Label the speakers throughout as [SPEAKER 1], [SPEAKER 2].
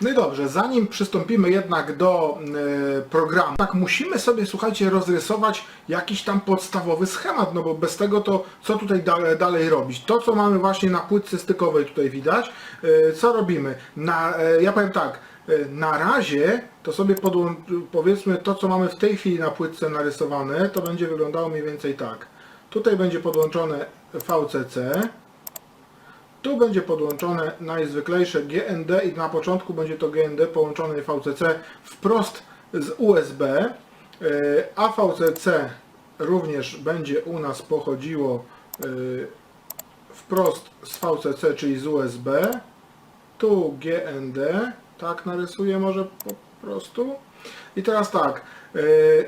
[SPEAKER 1] No i dobrze, zanim przystąpimy jednak do programu, tak musimy sobie, słuchajcie, rozrysować jakiś tam podstawowy schemat, no bo bez tego to co tutaj dalej robić? To, co mamy właśnie na płytce stykowej tutaj widać, co robimy? Ja powiem tak, na razie to sobie powiedzmy to, co mamy w tej chwili na płytce narysowane, to będzie wyglądało mniej więcej tak. Tutaj będzie podłączone VCC. Tu będzie podłączone najzwyklejsze GND i na początku będzie to GND połączone VCC wprost z USB, a VCC również będzie u nas pochodziło wprost z VCC, czyli z USB. Tu GND, tak narysuję może po prostu. I teraz tak,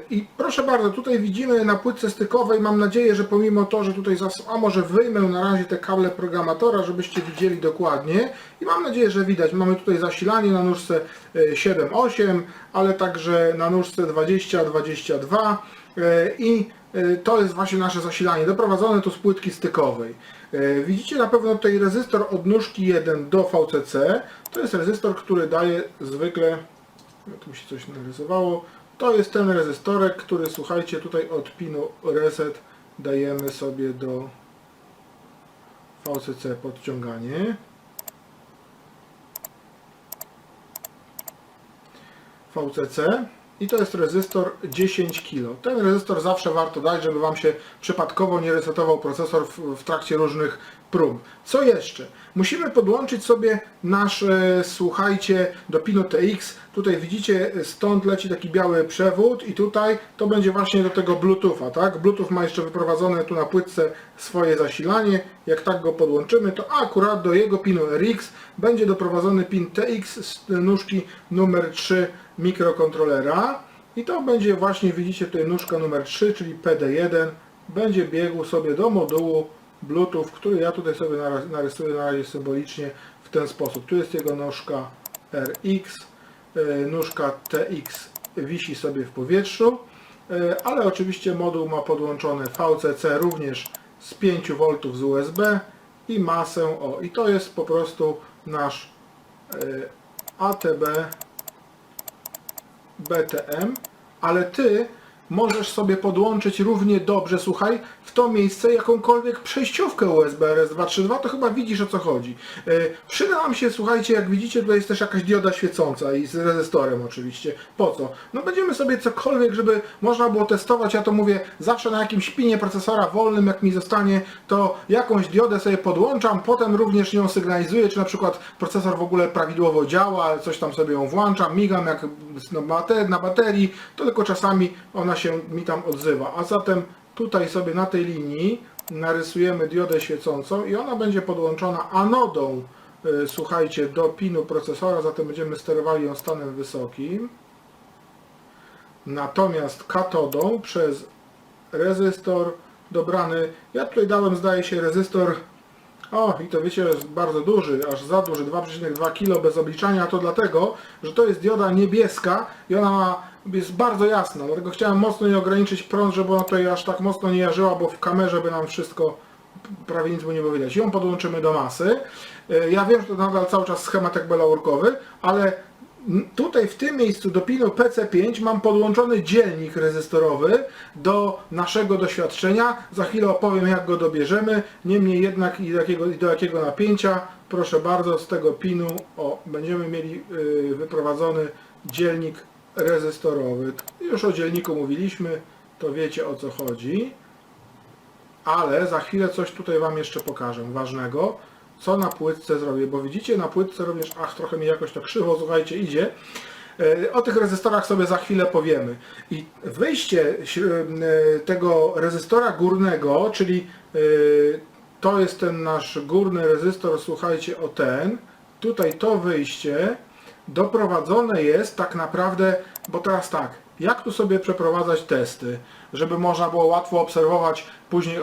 [SPEAKER 1] i proszę bardzo, tutaj widzimy na płytce stykowej, mam nadzieję, że pomimo to, że tutaj, a może wyjmę na razie te kable programatora, żebyście widzieli dokładnie. I mam nadzieję, że widać, mamy tutaj zasilanie na nóżce 7-8, ale także na nóżce 20-22 i to jest właśnie nasze zasilanie, doprowadzone tu z płytki stykowej. Widzicie na pewno tutaj rezystor od nóżki 1 do VCC, to jest rezystor, który daje zwykle, tu mi się coś narysowało, to jest ten rezystorek, który, słuchajcie, tutaj od pinu reset dajemy sobie do VCC podciąganie. VCC i to jest rezystor 10 kg. Ten rezystor zawsze warto dać, żeby Wam się przypadkowo nie resetował procesor w trakcie różnych prób. Co jeszcze? Musimy podłączyć sobie nasz, słuchajcie, do pinu TX. Tutaj widzicie, stąd leci taki biały przewód i tutaj to będzie właśnie do tego Bluetootha, tak? Bluetooth ma jeszcze wyprowadzone tu na płytce swoje zasilanie. Jak tak go podłączymy, to akurat do jego pinu RX będzie doprowadzony pin TX z nóżki numer 3 mikrokontrolera. I to będzie właśnie, widzicie tutaj nóżka numer 3, czyli PD1, będzie biegł sobie do modułu Bluetooth, który ja tutaj sobie narysuję na razie symbolicznie w ten sposób. Tu jest jego nóżka RX, nóżka TX wisi sobie w powietrzu, ale oczywiście moduł ma podłączone VCC również z 5 V z USB i masę O. I to jest po prostu nasz ATB BTM, ale Ty możesz sobie podłączyć równie dobrze, słuchaj, w to miejsce jakąkolwiek przejściówkę USB RS232, to chyba widzisz, o co chodzi. Przyda nam się, słuchajcie, jak widzicie, tutaj jest też jakaś dioda świecąca i z rezystorem oczywiście. Po co? No będziemy sobie cokolwiek, żeby można było testować, ja to mówię zawsze na jakimś pinie procesora wolnym, jak mi zostanie, to jakąś diodę sobie podłączam, potem również ją sygnalizuję, czy na przykład procesor w ogóle prawidłowo działa, coś tam sobie ją włączam, migam jak na baterii, to tylko czasami ona się mi tam odzywa. A zatem tutaj sobie na tej linii narysujemy diodę świecącą i ona będzie podłączona anodą, słuchajcie, do pinu procesora, zatem będziemy sterowali ją stanem wysokim. Natomiast katodą przez rezystor dobrany, ja tutaj dałem, zdaje się, rezystor, i to wiecie, jest bardzo duży, aż za duży, 2,2 kg bez obliczania, to dlatego, że to jest dioda niebieska i ona jest bardzo jasna, dlatego chciałem mocno jej ograniczyć prąd, żeby ona tutaj aż tak mocno nie jarzyła, bo w kamerze by nam wszystko, prawie nic by nie było widać. Ją podłączymy do masy. Ja wiem, że to nadal cały czas schemat jak belaurkowy, ale tutaj w tym miejscu do pinu PC5 mam podłączony dzielnik rezystorowy do naszego doświadczenia. Za chwilę opowiem, jak go dobierzemy. Niemniej jednak i do jakiego napięcia, proszę bardzo, z tego pinu będziemy mieli wyprowadzony dzielnik rezystorowy. Już o dzielniku mówiliśmy, to wiecie, o co chodzi. Ale za chwilę coś tutaj Wam jeszcze pokażę ważnego, co na płytce zrobię, bo widzicie na płytce również, trochę mi jakoś to krzywo, słuchajcie, idzie. O tych rezystorach sobie za chwilę powiemy. I wyjście tego rezystora górnego, czyli to jest ten nasz górny rezystor, słuchajcie, o ten, tutaj to wyjście doprowadzone jest tak naprawdę, bo teraz tak, jak tu sobie przeprowadzać testy, żeby można było łatwo obserwować później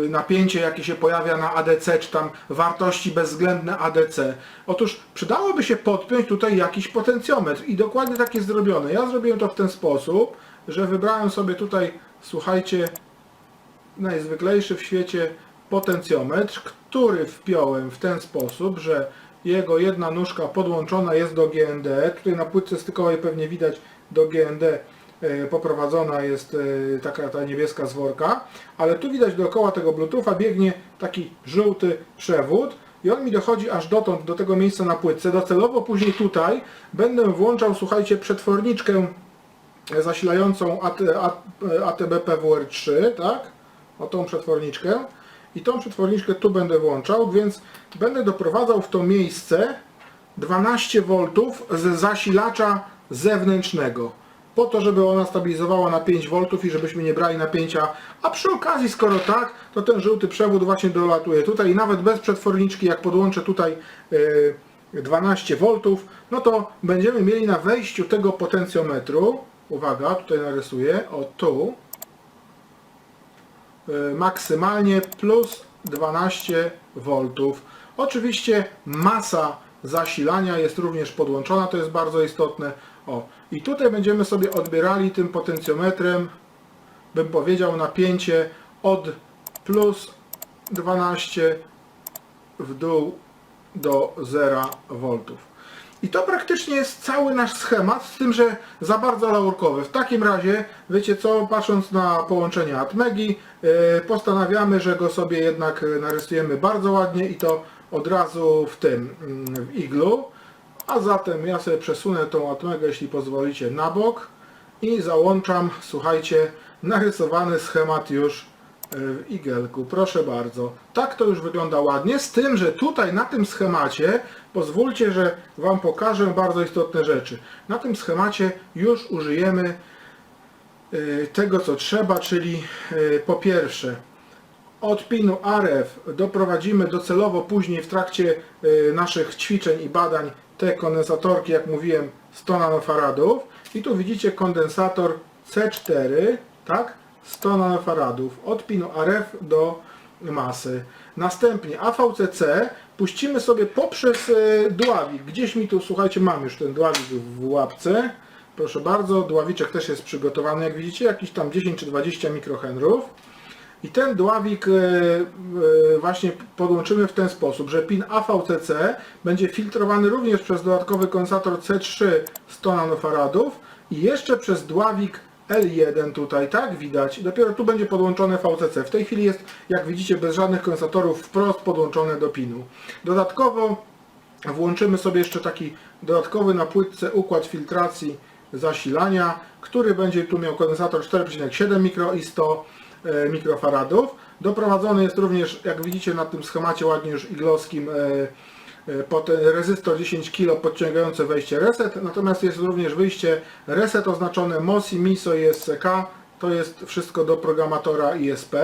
[SPEAKER 1] napięcie, jakie się pojawia na ADC, czy tam wartości bezwzględne ADC. Otóż przydałoby się podpiąć tutaj jakiś potencjometr i dokładnie tak jest zrobione. Ja zrobiłem to w ten sposób, że wybrałem sobie tutaj, słuchajcie, najzwyklejszy w świecie potencjometr, który wpiąłem w ten sposób, że jego jedna nóżka podłączona jest do GND. Tutaj na płytce stykowej pewnie widać do GND poprowadzona jest taka ta niebieska zworka, ale tu widać dookoła tego Bluetootha biegnie taki żółty przewód i on mi dochodzi aż dotąd, do tego miejsca na płytce. Docelowo później tutaj będę włączał, słuchajcie, przetworniczkę zasilającą ATB-PWR3, tak? O tą przetworniczkę. I tą przetworniczkę tu będę włączał, więc będę doprowadzał w to miejsce 12 V z zasilacza zewnętrznego. Po to, żeby ona stabilizowała na 5 V i żebyśmy nie brali napięcia. A przy okazji, skoro tak, to ten żółty przewód właśnie dolatuje tutaj i nawet bez przetworniczki, jak podłączę tutaj 12 V, no to będziemy mieli na wejściu tego potencjometru, uwaga, tutaj narysuję, o tu, maksymalnie plus 12 V. Oczywiście masa zasilania jest również podłączona, to jest bardzo istotne. O, i tutaj będziemy sobie odbierali tym potencjometrem, bym powiedział, napięcie od plus 12 w dół do 0 V. I to praktycznie jest cały nasz schemat, z tym, że za bardzo laurkowy. W takim razie, wiecie co, patrząc na połączenie Atmegi, postanawiamy, że go sobie jednak narysujemy bardzo ładnie i to od razu w iglu. A zatem ja sobie przesunę tą Atmegę, jeśli pozwolicie, na bok i załączam, słuchajcie, narysowany schemat już w igelku. Proszę bardzo. Tak to już wygląda ładnie, z tym, że tutaj na tym schemacie, pozwólcie, że Wam pokażę bardzo istotne rzeczy. Na tym schemacie już użyjemy tego, co trzeba, czyli po pierwsze od pinu RF doprowadzimy docelowo później w trakcie naszych ćwiczeń i badań te kondensatorki, jak mówiłem, 100 nanofaradów i tu widzicie kondensator C4, tak? 100 nanofaradów od pinu RF do masy. Następnie AVCC puścimy sobie poprzez dławik. Gdzieś mi tu, słuchajcie, mam już ten dławik w łapce. Proszę bardzo, dławiczek też jest przygotowany, jak widzicie, jakiś tam 10 czy 20 mikrohenrów. I ten dławik właśnie podłączymy w ten sposób, że pin AVCC będzie filtrowany również przez dodatkowy kondensator C3 100 nanofaradów i jeszcze przez dławik L1 tutaj, tak widać. Dopiero tu będzie podłączone VCC. W tej chwili jest, jak widzicie, bez żadnych kondensatorów wprost podłączone do pinu. Dodatkowo włączymy sobie jeszcze taki dodatkowy na płytce układ filtracji zasilania, który będzie tu miał kondensator 4,7 mikro i 100 mikrofaradów. Doprowadzony jest również, jak widzicie na tym schemacie ładnie już iglowskim, rezystor 10 kg podciągający wejście reset, natomiast jest również wyjście reset oznaczone MOSI, MISO i SCK. To jest wszystko do programatora ISP.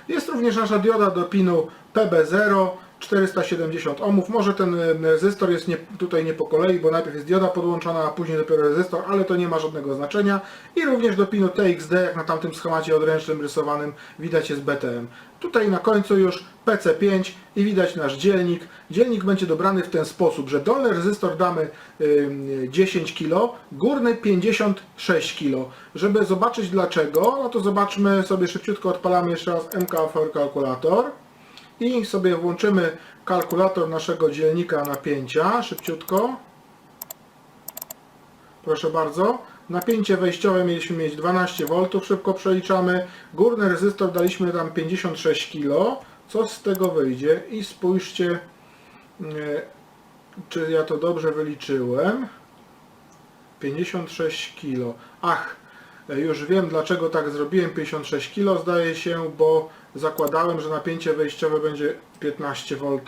[SPEAKER 1] Jest również nasza dioda do pinu PB0 470 ohmów. Może ten rezystor jest tutaj nie po kolei, bo najpierw jest dioda podłączona, a później dopiero rezystor, ale to nie ma żadnego znaczenia. I również do pinu TXD, jak na tamtym schemacie odręcznym rysowanym, widać jest BTM. Tutaj na końcu już PC5 i widać nasz dzielnik. Dzielnik będzie dobrany w ten sposób, że dolny rezystor damy 10 kg, górny 56 kg. Żeby zobaczyć dlaczego, no to zobaczmy sobie szybciutko, odpalamy jeszcze raz MKFR kalkulator. I sobie włączymy kalkulator naszego dzielnika napięcia, szybciutko. Proszę bardzo. Napięcie wejściowe mieliśmy mieć 12 V, szybko przeliczamy. Górny rezystor daliśmy tam 56 kg. Co z tego wyjdzie? I spójrzcie, czy ja to dobrze wyliczyłem. 56 kg. Ach, już wiem dlaczego tak zrobiłem. 56 kg zdaje się, bo zakładałem, że napięcie wejściowe będzie 15 V.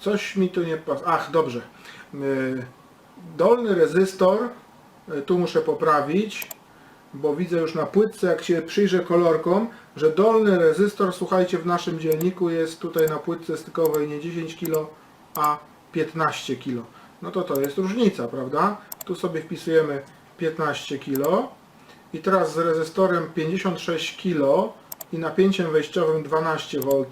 [SPEAKER 1] Coś mi tu nie pasuje. Ach, dobrze. Dolny rezystor, tu muszę poprawić, bo widzę już na płytce, jak się przyjrzę kolorkom, że dolny rezystor, słuchajcie, w naszym dzielniku jest tutaj na płytce stykowej nie 10 kg, a 15 kg. No to jest różnica, prawda? Tu sobie wpisujemy 15 kg i teraz z rezystorem 56 kg i napięciem wejściowym 12 V.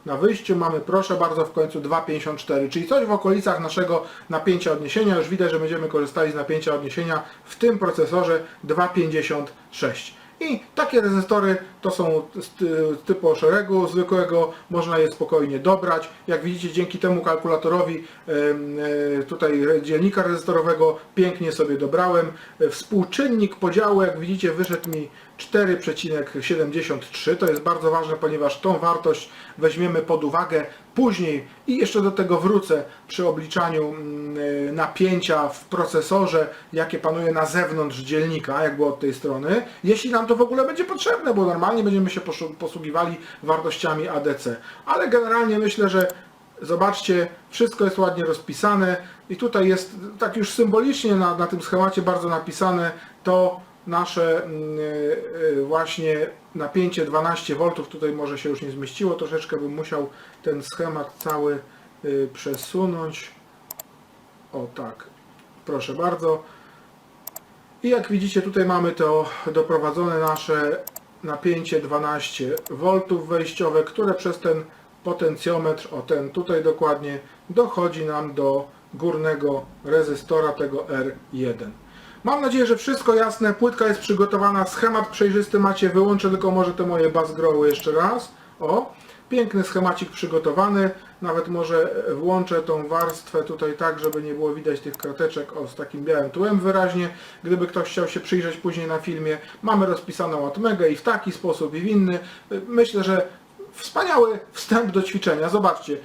[SPEAKER 1] Na wyjściu mamy, proszę bardzo, w końcu 2,54, czyli coś w okolicach naszego napięcia odniesienia. Już widać, że będziemy korzystali z napięcia odniesienia w tym procesorze 2,56. I takie rezystory to są z typu szeregu zwykłego, można je spokojnie dobrać. Jak widzicie, dzięki temu kalkulatorowi tutaj dzielnika rezystorowego pięknie sobie dobrałem. Współczynnik podziału, jak widzicie, wyszedł mi 4,73. To jest bardzo ważne, ponieważ tą wartość weźmiemy pod uwagę później i jeszcze do tego wrócę przy obliczaniu napięcia w procesorze, jakie panuje na zewnątrz dzielnika, jak było od tej strony, jeśli nam to w ogóle będzie potrzebne, bo normalnie będziemy się posługiwali wartościami ADC. Ale generalnie myślę, że zobaczcie, wszystko jest ładnie rozpisane i tutaj jest tak już symbolicznie na tym schemacie bardzo napisane to nasze właśnie napięcie 12 V, tutaj może się już nie zmieściło, troszeczkę bym musiał ten schemat cały przesunąć. O tak, proszę bardzo. I jak widzicie, tutaj mamy to doprowadzone nasze napięcie 12 V wejściowe, które przez ten potencjometr, o ten tutaj dokładnie, dochodzi nam do górnego rezystora tego R1. Mam nadzieję, że wszystko jasne, płytka jest przygotowana, schemat przejrzysty macie, wyłączę tylko może te moje bus growy jeszcze raz. O, piękny schemacik przygotowany, nawet może włączę tą warstwę tutaj tak, żeby nie było widać tych krateczek, o, z takim białym tłem wyraźnie, gdyby ktoś chciał się przyjrzeć później na filmie. Mamy rozpisaną atmegę i w taki sposób i w inny. Myślę, że wspaniały wstęp do ćwiczenia. Zobaczcie,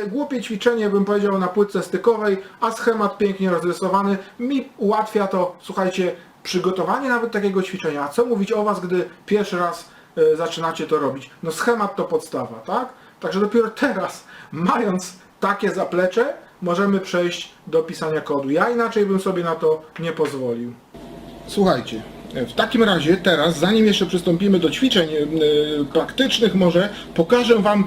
[SPEAKER 1] głupie ćwiczenie bym powiedział na płytce stykowej, a schemat pięknie rozrysowany mi ułatwia to, słuchajcie, przygotowanie nawet takiego ćwiczenia. A co mówić o Was, gdy pierwszy raz zaczynacie to robić? No schemat to podstawa, tak? Także dopiero teraz, mając takie zaplecze, możemy przejść do pisania kodu. Ja inaczej bym sobie na to nie pozwolił. Słuchajcie, w takim razie teraz, zanim jeszcze przystąpimy do ćwiczeń praktycznych, może pokażę Wam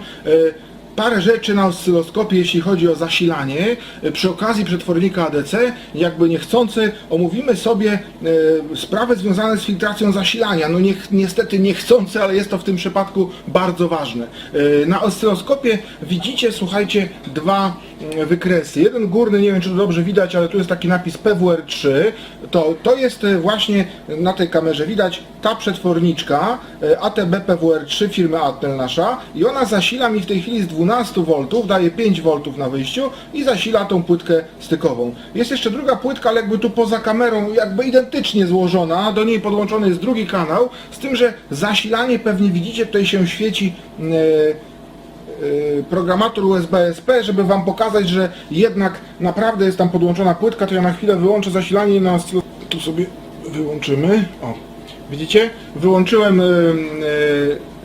[SPEAKER 1] parę rzeczy na oscyloskopie, jeśli chodzi o zasilanie. Przy okazji przetwornika ADC, jakby niechcący, omówimy sobie sprawy związane z filtracją zasilania. No niestety niechcący, ale jest to w tym przypadku bardzo ważne. Na oscyloskopie widzicie, słuchajcie, dwa wykresy. Jeden górny, nie wiem czy to dobrze widać, ale tu jest taki napis PWR3. To jest właśnie na tej kamerze widać ta przetworniczka ATB PWR3 firmy Atmel nasza i ona zasila mi w tej chwili z 12 V, daje 5 V na wyjściu i zasila tą płytkę stykową. Jest jeszcze druga płytka, ale jakby tu poza kamerą, jakby identycznie złożona, do niej podłączony jest drugi kanał, z tym, że zasilanie pewnie widzicie, tutaj się świeci programator USB-SP, żeby Wam pokazać, że jednak naprawdę jest tam podłączona płytka, to ja na chwilę wyłączę zasilanie na tu sobie wyłączymy. O, widzicie? Wyłączyłem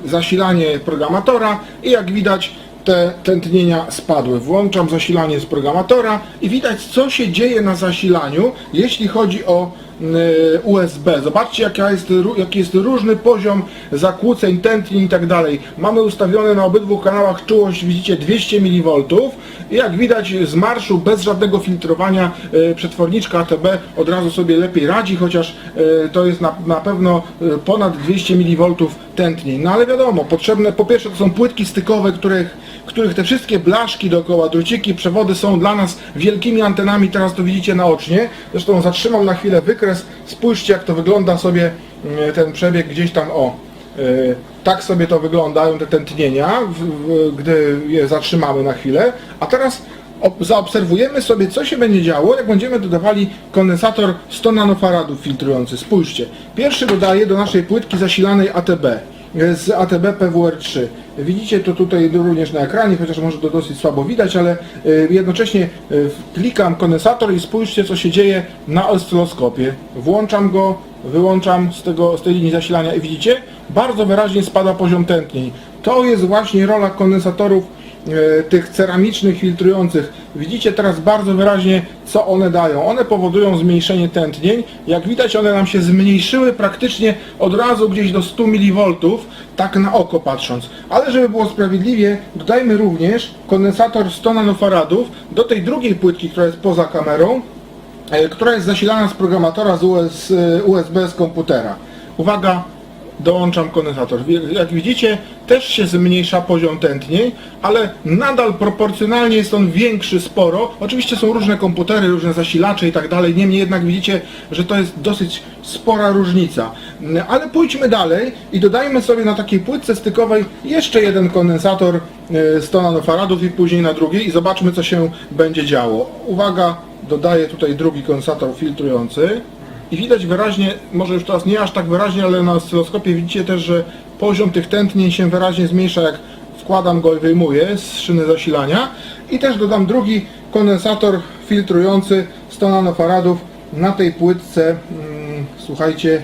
[SPEAKER 1] zasilanie programatora i jak widać te tętnienia spadły. Włączam zasilanie z programatora i widać co się dzieje na zasilaniu, jeśli chodzi o USB. Zobaczcie jaki jest różny poziom zakłóceń, tętnień i tak dalej. Mamy ustawione na obydwu kanałach czułość, widzicie, 200 mV i jak widać z marszu, bez żadnego filtrowania, przetworniczka ATB od razu sobie lepiej radzi, chociaż to jest na pewno ponad 200 mV tętnień. No ale wiadomo, potrzebne po pierwsze to są płytki stykowe, których te wszystkie blaszki dookoła, druciki, przewody są dla nas wielkimi antenami, teraz to widzicie naocznie. Zresztą zatrzymam na chwilę wykres, spójrzcie jak to wygląda sobie ten przebieg gdzieś tam, o, tak sobie to wyglądają te tętnienia, gdy je zatrzymamy na chwilę. A teraz zaobserwujemy sobie, co się będzie działo, jak będziemy dodawali kondensator 100 nanofaradów filtrujący. Spójrzcie, pierwszy dodaję do naszej płytki zasilanej ATB, z ATB PWR3. Widzicie to tutaj również na ekranie, chociaż może to dosyć słabo widać, ale jednocześnie klikam kondensator i spójrzcie, co się dzieje na oscyloskopie. Włączam go, wyłączam z tej linii zasilania i widzicie, bardzo wyraźnie spada poziom tętnień. To jest właśnie rola kondensatorów tych ceramicznych filtrujących. Widzicie teraz bardzo wyraźnie, co one dają. One powodują zmniejszenie tętnień. Jak widać, one nam się zmniejszyły praktycznie od razu gdzieś do 100 mV, tak na oko patrząc. Ale żeby było sprawiedliwie, dodajmy również kondensator 100 nanofaradów do tej drugiej płytki, która jest poza kamerą, która jest zasilana z programatora z USB z komputera. Uwaga, dołączam kondensator. Jak widzicie, też się zmniejsza poziom tętnień, ale nadal proporcjonalnie jest on większy sporo. Oczywiście są różne komputery, różne zasilacze i tak dalej, niemniej jednak widzicie, że to jest dosyć spora różnica. Ale pójdźmy dalej i dodajmy sobie na takiej płytce stykowej jeszcze jeden kondensator 100 nanofaradów i później na drugiej i zobaczmy, co się będzie działo. Uwaga, dodaję tutaj drugi kondensator filtrujący. I widać wyraźnie, może już teraz nie aż tak wyraźnie, ale na oscyloskopie widzicie też, że poziom tych tętnień się wyraźnie zmniejsza, jak wkładam go i wyjmuję z szyny zasilania. I też dodam drugi kondensator filtrujący 100 nanofaradów na tej płytce, słuchajcie,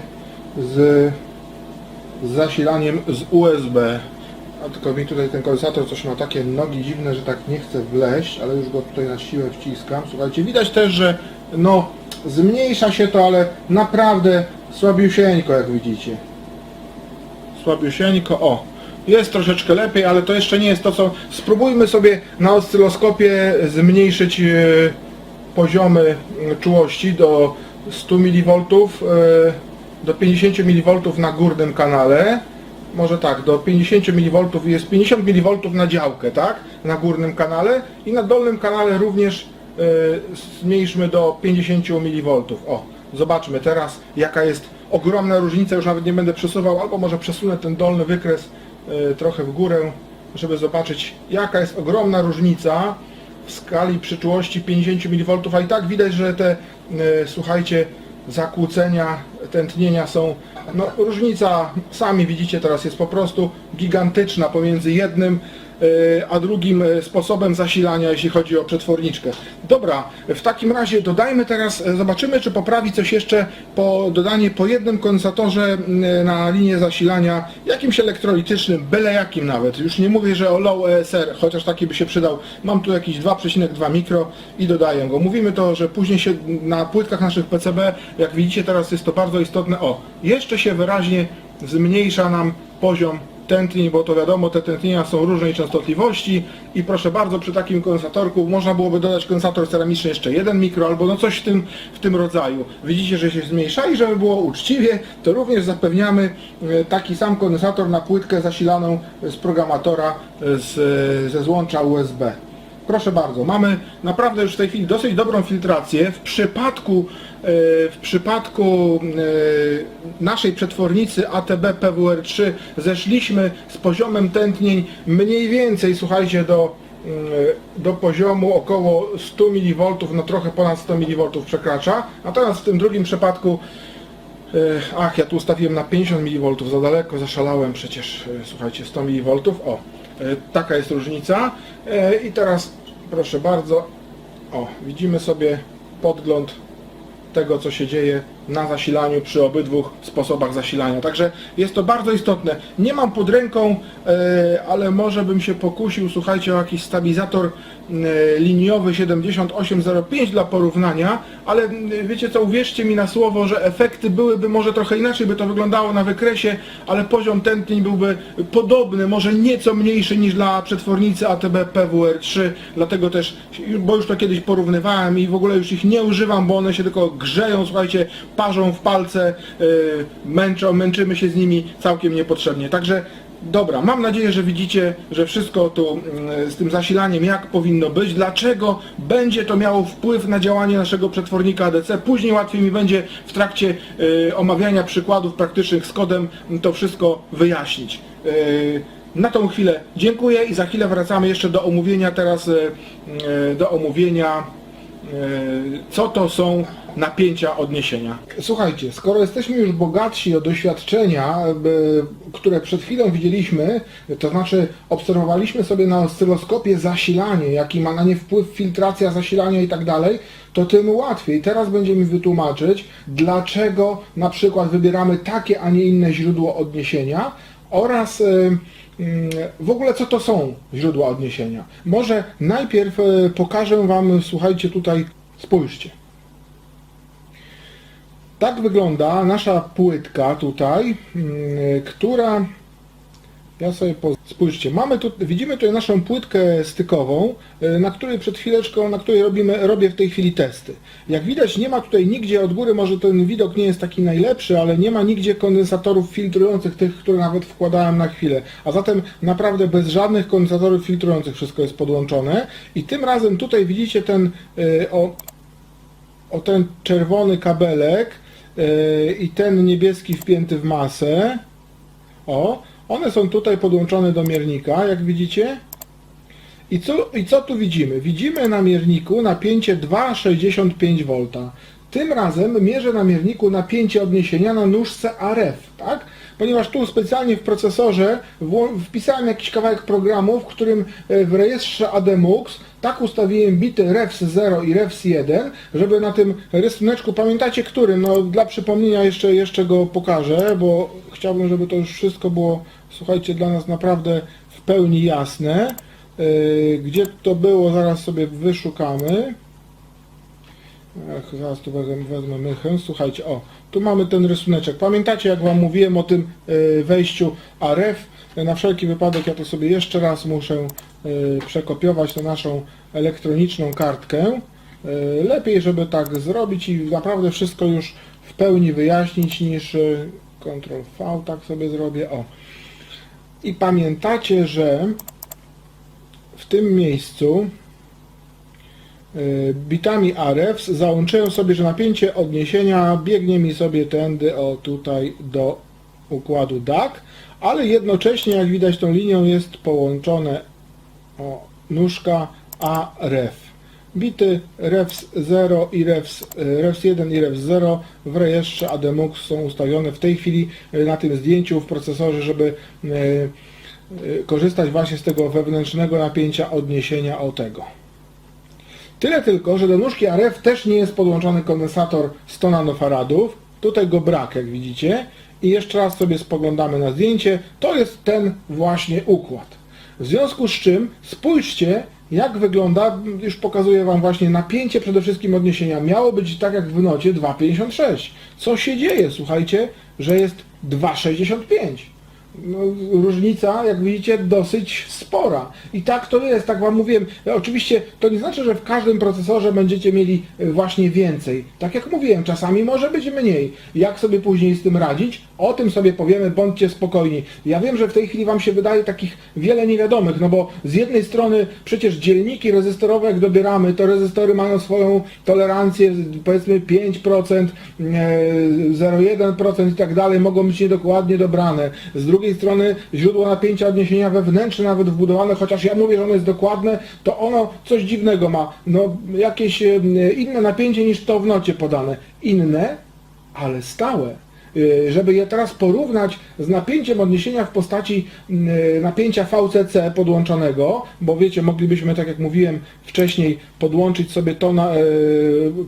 [SPEAKER 1] z zasilaniem z USB. A tylko mi tutaj ten kondensator coś ma takie nogi dziwne, że tak nie chce wleźć, ale już go tutaj na siłę wciskam. Słuchajcie, widać też, że no zmniejsza się to, ale naprawdę słabiusieńko, jak widzicie. Słabiusieńko, o. Jest troszeczkę lepiej, ale to jeszcze nie jest to, co... Spróbujmy sobie na oscyloskopie zmniejszyć poziomy czułości do 100 mV, do 50 mV na górnym kanale. Może tak, do 50 mV jest 50 mV na działkę, tak? Na górnym kanale i na dolnym kanale również zmniejszmy do 50 mV. O, zobaczmy teraz, jaka jest ogromna różnica. Już nawet nie będę przesuwał, albo może przesunę ten dolny wykres trochę w górę, żeby zobaczyć, jaka jest ogromna różnica w skali przy czułości 50 mV, a i tak widać, że te, słuchajcie, zakłócenia, tętnienia są, no różnica, sami widzicie teraz, jest po prostu gigantyczna pomiędzy jednym a drugim sposobem zasilania, jeśli chodzi o przetworniczkę. Dobra, w takim razie dodajmy teraz, zobaczymy, czy poprawi coś jeszcze dodanie po jednym kondensatorze na linię zasilania, jakimś elektrolitycznym, byle jakim nawet. Już nie mówię, że o low ESR, chociaż taki by się przydał. Mam tu jakiś 2,2 mikro i dodaję go. Mówimy to, że później się na płytkach naszych PCB, jak widzicie teraz jest to bardzo istotne, o, jeszcze się wyraźnie zmniejsza nam poziom tętnień, bo to wiadomo, te tętnienia są różnej częstotliwości i proszę bardzo, przy takim kondensatorku można byłoby dodać kondensator ceramiczny jeszcze 1 mikro albo no coś w tym rodzaju. Widzicie, że się zmniejsza i żeby było uczciwie, to również zapewniamy taki sam kondensator na płytkę zasilaną z programatora ze złącza USB. Proszę bardzo, mamy naprawdę już w tej chwili dosyć dobrą filtrację. W przypadku naszej przetwornicy ATB PWR3 zeszliśmy z poziomem tętnień mniej więcej, słuchajcie, do poziomu około 100 mV, no trochę ponad 100 mV przekracza. Natomiast w tym drugim przypadku, ja tu ustawiłem na 50 mV, za daleko, zaszalałem przecież, słuchajcie, 100 mV. O, taka jest różnica. I teraz proszę bardzo, o, widzimy sobie podgląd tego, co się dzieje na zasilaniu przy obydwu sposobach zasilania. Także jest to bardzo istotne. Nie mam pod ręką, ale może bym się pokusił, słuchajcie, o jakiś stabilizator liniowy 7805 dla porównania, ale wiecie co, uwierzcie mi na słowo, że efekty byłyby może trochę inaczej, by to wyglądało na wykresie, ale poziom tętnień byłby podobny, może nieco mniejszy niż dla przetwornicy ATB PWR3, dlatego też, bo już to kiedyś porównywałem i w ogóle już ich nie używam, bo one się tylko grzeją, słuchajcie, parzą w palce, męczymy się z nimi całkiem niepotrzebnie. Także dobra, mam nadzieję, że widzicie, że wszystko tu z tym zasilaniem jak powinno być, dlaczego będzie to miało wpływ na działanie naszego przetwornika ADC. Później łatwiej mi będzie w trakcie omawiania przykładów praktycznych z kodem to wszystko wyjaśnić. Na tą chwilę dziękuję i za chwilę wracamy jeszcze do omówienia co to są napięcia odniesienia. Słuchajcie, skoro jesteśmy już bogatsi o doświadczenia, które przed chwilą widzieliśmy, to znaczy obserwowaliśmy sobie na oscyloskopie zasilanie, jaki ma na nie wpływ filtracja zasilania i tak dalej, to tym łatwiej. Teraz będzie mi wytłumaczyć, dlaczego na przykład wybieramy takie, a nie inne źródło odniesienia oraz w ogóle co to są źródła odniesienia. Może najpierw pokażę Wam, słuchajcie, tutaj, spójrzcie. Tak wygląda nasza płytka tutaj, która Ja sobie spójrzcie, widzimy tutaj naszą płytkę stykową, na której przed chwileczką, na której robię w tej chwili testy. Jak widać, nie ma tutaj nigdzie od góry, może ten widok nie jest taki najlepszy, ale nie ma nigdzie kondensatorów filtrujących, tych, które nawet wkładałem na chwilę. A zatem naprawdę bez żadnych kondensatorów filtrujących wszystko jest podłączone. I tym razem tutaj widzicie ten, ten czerwony kabelek i ten niebieski wpięty w masę. One są tutaj podłączone do miernika, jak widzicie. I co tu widzimy? Widzimy na mierniku napięcie 2,65 V. Tym razem mierzę na mierniku napięcie odniesienia na nóżce AREF, tak? Ponieważ tu specjalnie w procesorze wpisałem jakiś kawałek programu, w którym w rejestrze ADMUX tak ustawiłem bity REFS 0 i REFS 1, żeby na tym rysuneczku, pamiętacie którym? No dla przypomnienia jeszcze go pokażę, bo chciałbym, żeby to już wszystko było, słuchajcie, dla nas naprawdę w pełni jasne. Gdzie to było, zaraz sobie wyszukamy. Zaraz tu wezmę mychę. Słuchajcie, tu mamy ten rysuneczek. Pamiętacie, jak Wam mówiłem o tym wejściu AREF? Na wszelki wypadek ja to sobie jeszcze raz muszę przekopiować na naszą elektroniczną kartkę. Lepiej, żeby tak zrobić i naprawdę wszystko już w pełni wyjaśnić, niż Ctrl-V, tak sobie zrobię. I pamiętacie, że w tym miejscu bitami AREFS załączyłem sobie, że napięcie odniesienia biegnie mi sobie tędy tutaj do układu DAC, ale jednocześnie, jak widać, tą linią jest połączone nóżka AREF. Bity REFS 0 i REFS 1 i REFS 0 w rejestrze ADMUX są ustawione w tej chwili na tym zdjęciu w procesorze, żeby korzystać właśnie z tego wewnętrznego napięcia odniesienia tego. Tyle tylko, że do nóżki AREF też nie jest podłączony kondensator 100 nanofaradów. Tutaj go brak, jak widzicie. I jeszcze raz sobie spoglądamy na zdjęcie. To jest ten właśnie układ. W związku z czym spójrzcie, jak wygląda, już pokazuję Wam właśnie napięcie przede wszystkim odniesienia. Miało być tak jak w nocie 2,56. Co się dzieje? Słuchajcie, że jest 2,65. No, różnica, jak widzicie, dosyć spora. I tak to jest, tak Wam mówiłem. Oczywiście to nie znaczy, że w każdym procesorze będziecie mieli właśnie więcej. Tak jak mówiłem, czasami może być mniej. Jak sobie później z tym radzić? O tym sobie powiemy, bądźcie spokojni. Ja wiem, że w tej chwili Wam się wydaje takich wiele niewiadomych, no bo z jednej strony przecież dzielniki rezystorowe, jak dobieramy, to rezystory mają swoją tolerancję, powiedzmy 5%, 0,1% i tak dalej, mogą być niedokładnie dobrane. Z drugiej strony źródło napięcia odniesienia wewnętrzne, nawet wbudowane, chociaż ja mówię, że ono jest dokładne, to ono coś dziwnego ma. No, jakieś inne napięcie niż to w nocie podane. Inne, ale stałe. Żeby je teraz porównać z napięciem odniesienia w postaci napięcia VCC podłączonego, bo wiecie, moglibyśmy, tak jak mówiłem wcześniej, podłączyć sobie to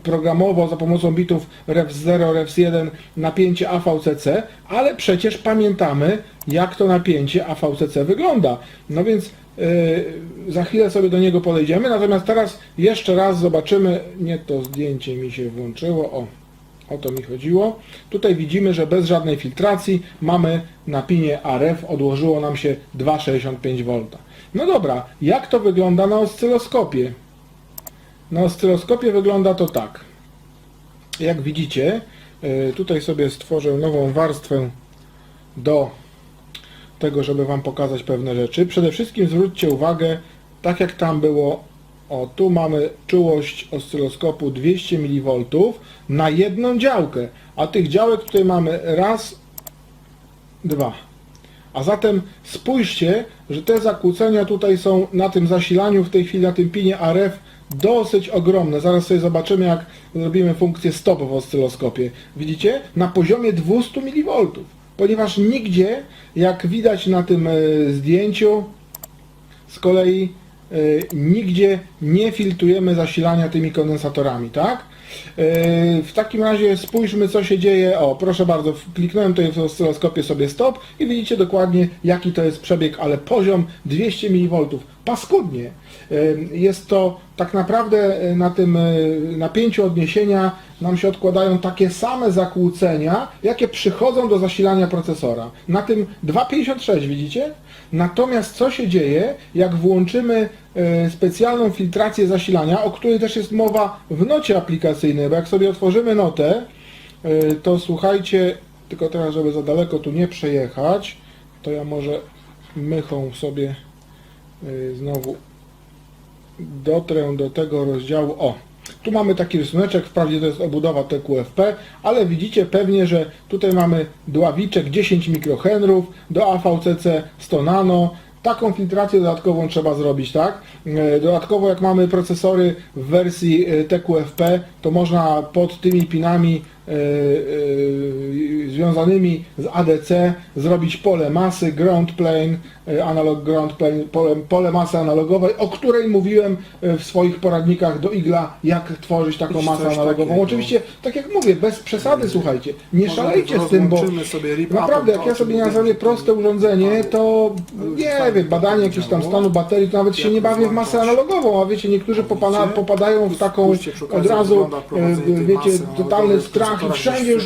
[SPEAKER 1] programowo za pomocą bitów REFS 0, REFS 1 napięcie AVCC, ale przecież pamiętamy, jak to napięcie AVCC wygląda. No więc za chwilę sobie do niego podejdziemy, natomiast teraz jeszcze raz zobaczymy, nie to zdjęcie mi się włączyło, o to mi chodziło. Tutaj widzimy, że bez żadnej filtracji mamy na pinie AREF, odłożyło nam się 2,65 V. No dobra, jak to wygląda na oscyloskopie? Na oscyloskopie wygląda to tak. Jak widzicie, tutaj sobie stworzę nową warstwę do tego, żeby Wam pokazać pewne rzeczy. Przede wszystkim zwróćcie uwagę, tak jak tam było, tu mamy czułość oscyloskopu 200 mV na jedną działkę, a tych działek tutaj mamy raz, dwa. A zatem spójrzcie, że te zakłócenia tutaj są na tym zasilaniu w tej chwili, na tym pinie AREF dosyć ogromne. Zaraz sobie zobaczymy, jak zrobimy funkcję stop w oscyloskopie. Widzicie? Na poziomie 200 mV. Ponieważ nigdzie, jak widać na tym zdjęciu, z kolei nigdzie nie filtrujemy zasilania tymi kondensatorami, tak? W takim razie spójrzmy, co się dzieje. Proszę bardzo, kliknąłem tutaj w oscyloskopie sobie stop i widzicie dokładnie, jaki to jest przebieg, ale poziom 200 mV. paskudnie. Jest to tak naprawdę na tym napięciu odniesienia nam się odkładają takie same zakłócenia, jakie przychodzą do zasilania procesora. Na tym 2,56 widzicie? Natomiast co się dzieje, jak włączymy specjalną filtrację zasilania, o której też jest mowa w nocie aplikacyjnej, bo jak sobie otworzymy notę, to słuchajcie, tylko teraz, żeby za daleko tu nie przejechać, to ja może mychą sobie znowu dotrę do tego rozdziału. O, tu mamy taki rysuneczek, wprawdzie to jest obudowa TQFP, ale widzicie pewnie, że tutaj mamy dławiczek 10 mikrohenrów do AVCC 100 nano. Taką filtrację dodatkową trzeba zrobić, tak? Dodatkowo jak mamy procesory w wersji TQFP, to można pod tymi pinami związanymi z ADC zrobić pole masy, ground plane, analog ground plane, pole masy analogowej, o której mówiłem w swoich poradnikach do igla, jak tworzyć taką masę analogową. Takiego. Oczywiście, tak jak mówię, bez przesady, słuchajcie, nie szalejcie z tym, bo naprawdę jak ja sobie nazywię proste urządzenie, to nie wiem, badanie jakiegoś tam stanu baterii, to nawet się nie bawię w masę analogową, a wiecie, niektórzy popadają w taką od razu, wiecie, totalny strach i wszędzie już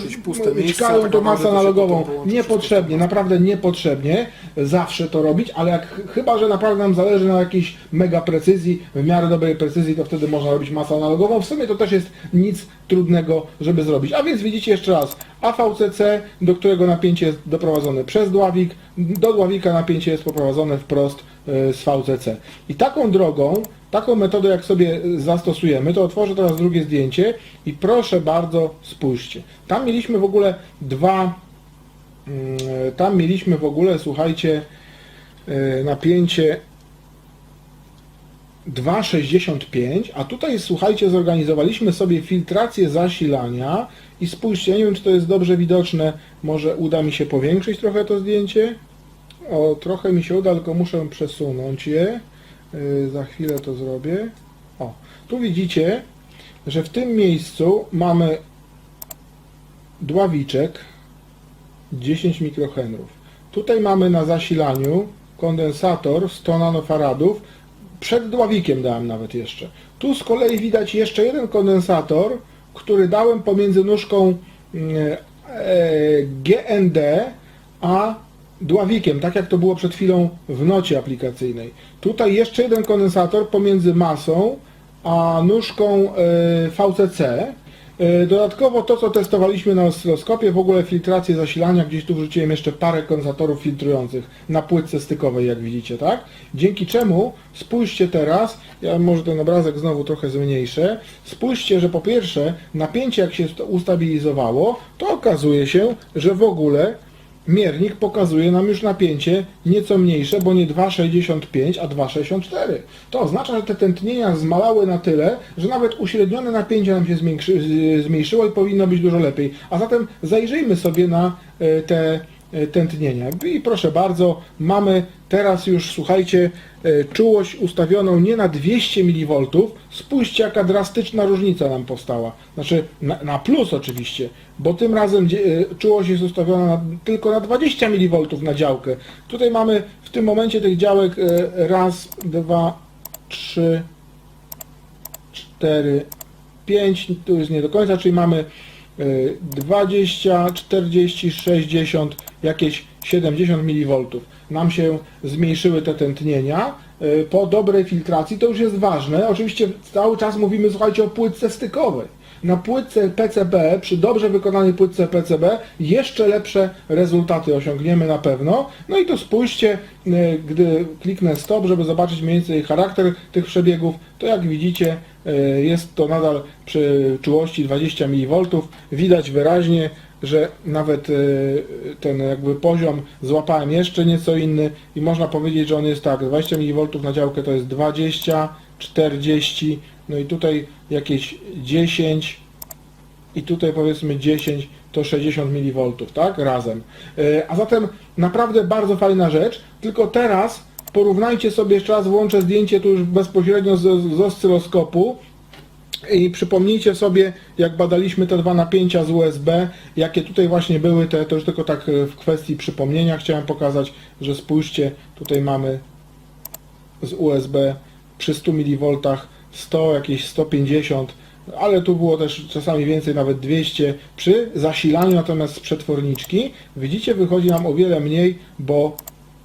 [SPEAKER 1] czekają tą masę analogową. Niepotrzebnie, naprawdę niepotrzebnie zawsze to robić, ale jak chyba, że naprawdę nam zależy na jakiejś mega precyzji, w miarę dobrej precyzji, to wtedy można robić masę analogową. W sumie to też jest nic trudnego, żeby zrobić. A więc widzicie jeszcze raz, AVCC, do którego napięcie jest doprowadzone przez dławik, do dławika napięcie jest poprowadzone wprost z VCC. I taką drogą, taką metodę jak sobie zastosujemy, to otworzę teraz drugie zdjęcie i proszę bardzo spójrzcie. Tam mieliśmy w ogóle, słuchajcie, napięcie 2,65, a tutaj, słuchajcie, zorganizowaliśmy sobie filtrację zasilania i spójrzcie, ja nie wiem, czy to jest dobrze widoczne, może uda mi się powiększyć trochę to zdjęcie. O, trochę mi się uda, tylko muszę przesunąć je. Za chwilę to zrobię. O, tu widzicie, że w tym miejscu mamy dławiczek 10 mikrohenrów. Tutaj mamy na zasilaniu kondensator 100 nanofaradów. Przed dławikiem dałem nawet jeszcze. Tu z kolei widać jeszcze jeden kondensator, który dałem pomiędzy nóżką GND a dławikiem, tak jak to było przed chwilą w nocie aplikacyjnej. Tutaj jeszcze jeden kondensator pomiędzy masą a nóżką VCC. Dodatkowo to, co testowaliśmy na oscyloskopie, w ogóle filtrację zasilania, gdzieś tu wrzuciłem jeszcze parę kondensatorów filtrujących na płytce stykowej, jak widzicie, tak? Dzięki czemu, spójrzcie teraz, ja może ten obrazek znowu trochę zmniejszę, spójrzcie, że po pierwsze napięcie jak się ustabilizowało, to okazuje się, że w ogóle miernik pokazuje nam już napięcie nieco mniejsze, bo nie 2,65, a 2,64. To oznacza, że te tętnienia zmalały na tyle, że nawet uśrednione napięcie nam się zmniejszyło i powinno być dużo lepiej. A zatem zajrzyjmy sobie na te tętnienia. I proszę bardzo, mamy teraz już, słuchajcie, czułość ustawioną nie na 200 mV. Spójrzcie, jaka drastyczna różnica nam powstała. Znaczy na plus oczywiście, bo tym razem czułość jest ustawiona tylko na 20 mV na działkę. Tutaj mamy w tym momencie tych działek raz, 2, 3, 4, 5, tu już nie do końca, czyli mamy 20, 40, 60, jakieś 70 mV. Nam się zmniejszyły te tętnienia. Po dobrej filtracji to już jest ważne. Oczywiście cały czas mówimy, słuchajcie, o płytce stykowej. Na płytce PCB, przy dobrze wykonanej płytce PCB, jeszcze lepsze rezultaty osiągniemy na pewno. No i to spójrzcie, gdy kliknę stop, żeby zobaczyć mniej więcej charakter tych przebiegów, to jak widzicie, jest to nadal przy czułości 20 mV. Widać wyraźnie, że nawet ten jakby poziom złapałem jeszcze nieco inny i można powiedzieć, że on jest tak, 20 mV na działkę to jest 20, 40, no i tutaj jakieś 10 i tutaj powiedzmy 10 to 60 mV, tak? Razem. A zatem naprawdę bardzo fajna rzecz, tylko teraz porównajcie sobie, jeszcze raz włączę zdjęcie tu już bezpośrednio z oscyloskopu i przypomnijcie sobie, jak badaliśmy te dwa napięcia z USB, jakie tutaj właśnie były, to już tylko tak w kwestii przypomnienia chciałem pokazać, że spójrzcie, tutaj mamy z USB przy 100 mV, 100, jakieś 150, ale tu było też czasami więcej, nawet 200. Przy zasilaniu natomiast z przetworniczki, widzicie, wychodzi nam o wiele mniej, bo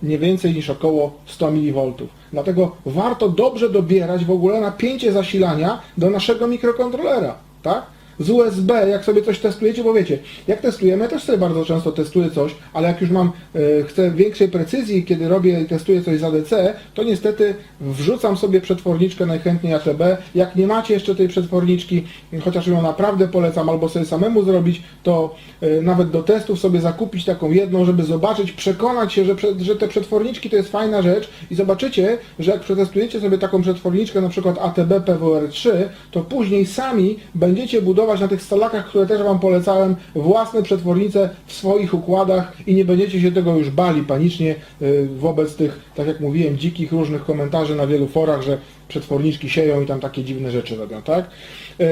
[SPEAKER 1] nie więcej niż około 100 mV. Dlatego warto dobrze dobierać w ogóle napięcie zasilania do naszego mikrokontrolera, tak? Z USB, jak sobie coś testujecie, bo wiecie, jak testujemy, też sobie bardzo często testuję coś, ale jak już chcę większej precyzji, kiedy robię i testuję coś z ADC, to niestety wrzucam sobie przetworniczkę najchętniej ATB. Jak nie macie jeszcze tej przetworniczki, chociaż ją naprawdę polecam, albo sobie samemu zrobić, to nawet do testów sobie zakupić taką jedną, żeby zobaczyć, przekonać się, że te przetworniczki to jest fajna rzecz i zobaczycie, że jak przetestujecie sobie taką przetworniczkę, na przykład ATB PWR3, to później sami będziecie budować na tych stolakach, które też Wam polecałem, własne przetwornice w swoich układach i nie będziecie się tego już bali panicznie wobec tych, tak jak mówiłem, dzikich różnych komentarzy na wielu forach, że przetworniczki sieją i tam takie dziwne rzeczy robią, tak?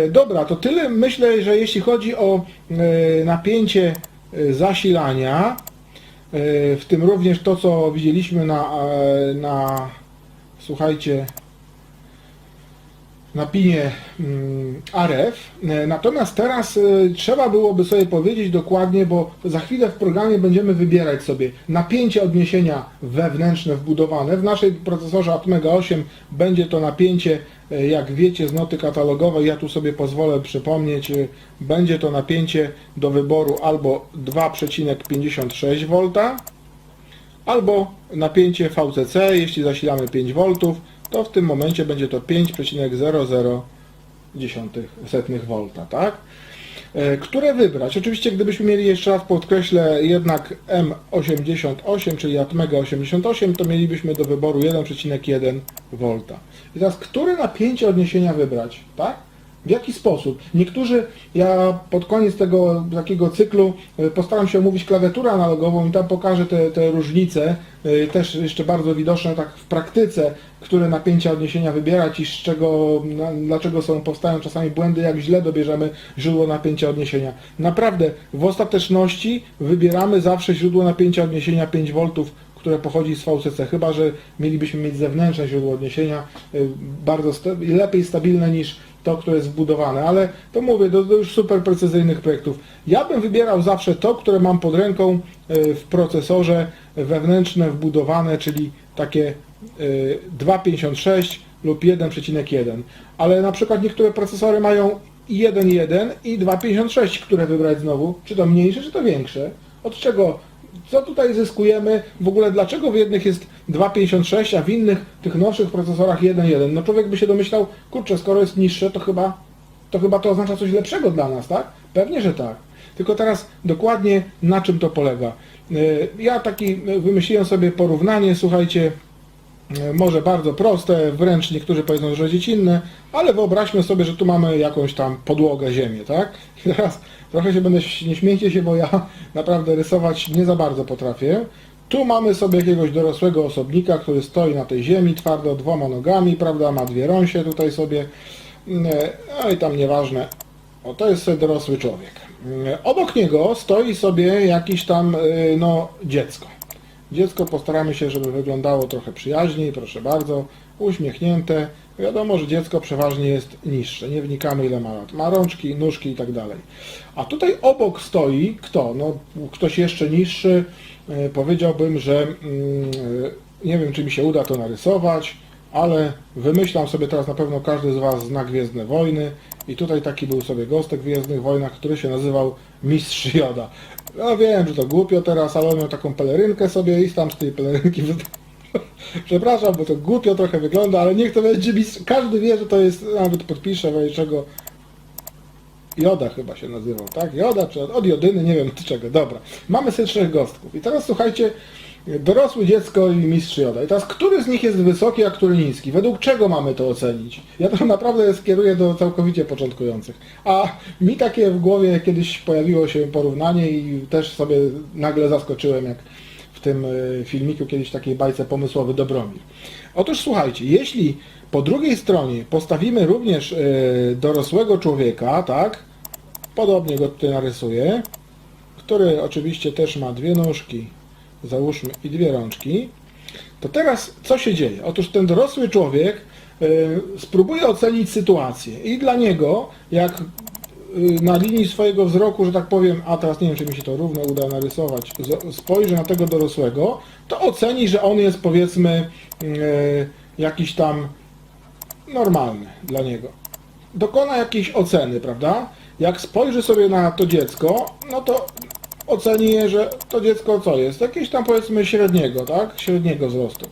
[SPEAKER 1] Dobra, to tyle. Myślę, że jeśli chodzi o napięcie zasilania, w tym również to, co widzieliśmy słuchajcie, na pinie RF. Natomiast teraz trzeba byłoby sobie powiedzieć dokładnie, bo za chwilę w programie będziemy wybierać sobie napięcie odniesienia wewnętrzne wbudowane. W naszej procesorze Atmega 8 będzie to napięcie, jak wiecie z noty katalogowej, ja tu sobie pozwolę przypomnieć, będzie to napięcie do wyboru albo 2,56 V, albo napięcie VCC, jeśli zasilamy 5 V, to w tym momencie będzie to 5,00 V, tak? Które wybrać? Oczywiście, gdybyśmy mieli, jeszcze raz podkreślę, jednak M88, czyli Atmega 88, to mielibyśmy do wyboru 1,1 V. I teraz, które napięcie odniesienia wybrać, tak? W jaki sposób? Niektórzy, ja pod koniec tego takiego cyklu postaram się omówić klawiaturę analogową i tam pokażę te różnice, też jeszcze bardzo widoczne tak w praktyce, które napięcia odniesienia wybierać i dlaczego powstają czasami błędy, jak źle dobierzemy źródło napięcia odniesienia. Naprawdę, w ostateczności wybieramy zawsze źródło napięcia odniesienia 5 V, które pochodzi z VCC, chyba że mielibyśmy mieć zewnętrzne źródło odniesienia, bardzo lepiej stabilne niż to, które jest wbudowane, ale to mówię, do już super precyzyjnych projektów. Ja bym wybierał zawsze to, które mam pod ręką w procesorze wewnętrzne wbudowane, czyli takie 2,56 lub 1,1. Ale na przykład niektóre procesory mają 1,1 i 2,56, które wybrać znowu, czy to mniejsze, czy to większe. Od czego? Co tutaj zyskujemy? W ogóle dlaczego w jednych jest 2,56, a w innych, tych nowszych procesorach 1,1? No człowiek by się domyślał, kurczę, skoro jest niższe, to chyba to oznacza coś lepszego dla nas, tak? Pewnie, że tak. Tylko teraz dokładnie na czym to polega. Ja wymyśliłem sobie porównanie, słuchajcie, może bardzo proste, wręcz niektórzy powiedzą, że dziecinne, ale wyobraźmy sobie, że tu mamy jakąś tam podłogę, ziemię, tak? I teraz trochę nie śmiejcie się, bo ja naprawdę rysować nie za bardzo potrafię. Tu mamy sobie jakiegoś dorosłego osobnika, który stoi na tej ziemi, twardo 2 nogami, prawda, ma 2 rąsie tutaj sobie, no i tam nieważne, o, to jest sobie dorosły człowiek. Obok niego stoi sobie jakiś tam, no, dziecko. Dziecko postaramy się, żeby wyglądało trochę przyjaźniej, proszę bardzo, uśmiechnięte. Wiadomo, że dziecko przeważnie jest niższe, nie wnikamy ile ma lat. Ma rączki, nóżki i tak dalej. A tutaj obok stoi kto? No, ktoś jeszcze niższy. Powiedziałbym, że nie wiem, czy mi się uda to narysować, ale wymyślam sobie teraz, na pewno każdy z Was zna Gwiezdne Wojny i tutaj taki był sobie gostek w Gwiezdnych Wojnach, który się nazywał Mistrz Joda. No wiem, że to głupio teraz, ale on miał taką pelerynkę sobie i tam z tej pelerynki przepraszam, bo to głupio trochę wygląda, ale niech to będzie mistrz. Każdy wie, że to jest, nawet podpiszę, czego Joda chyba się nazywał, tak? Joda, czy od Jodyny, nie wiem od czego. Dobra, mamy sobie 3 gostków. I teraz słuchajcie, dorosłe dziecko i mistrz Joda. I teraz, który z nich jest wysoki, a który niski? Według czego mamy to ocenić? Ja to naprawdę skieruję do całkowicie początkujących. A mi takie w głowie kiedyś pojawiło się porównanie i też sobie nagle zaskoczyłem, jak w tym filmiku kiedyś w takiej bajce Pomysłowy Dobromir. Otóż słuchajcie, jeśli po drugiej stronie postawimy również dorosłego człowieka, tak? Podobnie go tutaj narysuję, który oczywiście też ma 2 nóżki, załóżmy, i 2 rączki. To teraz co się dzieje? Otóż ten dorosły człowiek spróbuje ocenić sytuację i dla niego, jak na linii swojego wzroku, że tak powiem, a teraz nie wiem, czy mi się to równo uda narysować, spojrzy na tego dorosłego, to oceni, że on jest, powiedzmy, jakiś tam normalny dla niego. Dokona jakiejś oceny, prawda? Jak spojrzy sobie na to dziecko, no to oceni je, że to dziecko co jest? Jakieś tam, powiedzmy, średniego, tak? Średniego wzrostu.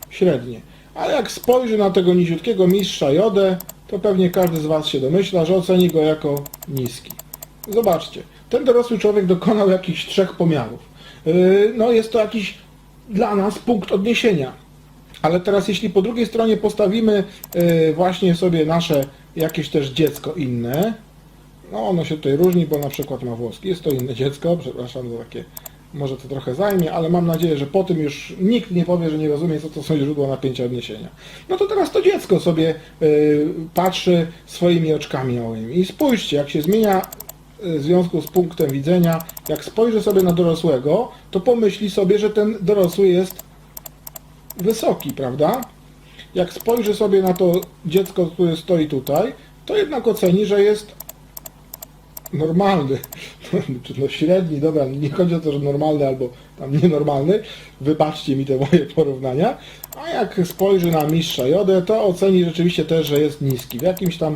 [SPEAKER 1] Średnie. Ale jak spojrzy na tego niziutkiego mistrza Jodę, to pewnie każdy z Was się domyśla, że oceni go jako niski. Zobaczcie, ten dorosły człowiek dokonał jakichś 3 pomiarów. No jest to jakiś dla nas punkt odniesienia. Ale teraz jeśli po drugiej stronie postawimy właśnie sobie nasze jakieś też dziecko inne, no ono się tutaj różni, bo na przykład ma włoski, jest to inne dziecko, przepraszam za takie, może to trochę zajmie, ale mam nadzieję, że po tym już nikt nie powie, że nie rozumie, co to są źródła napięcia odniesienia. No to teraz to dziecko sobie patrzy swoimi oczkami małymi i spójrzcie, jak się zmienia w związku z punktem widzenia, jak spojrzy sobie na dorosłego, to pomyśli sobie, że ten dorosły jest wysoki, prawda? Jak spojrzy sobie na to dziecko, które stoi tutaj, to jednak oceni, że jest normalny, czy no średni, dobra, nie chodzi o to, że normalny albo tam nienormalny, wybaczcie mi te moje porównania, a jak spojrzy na mistrza Jodę, to oceni rzeczywiście też, że jest niski, w jakimś tam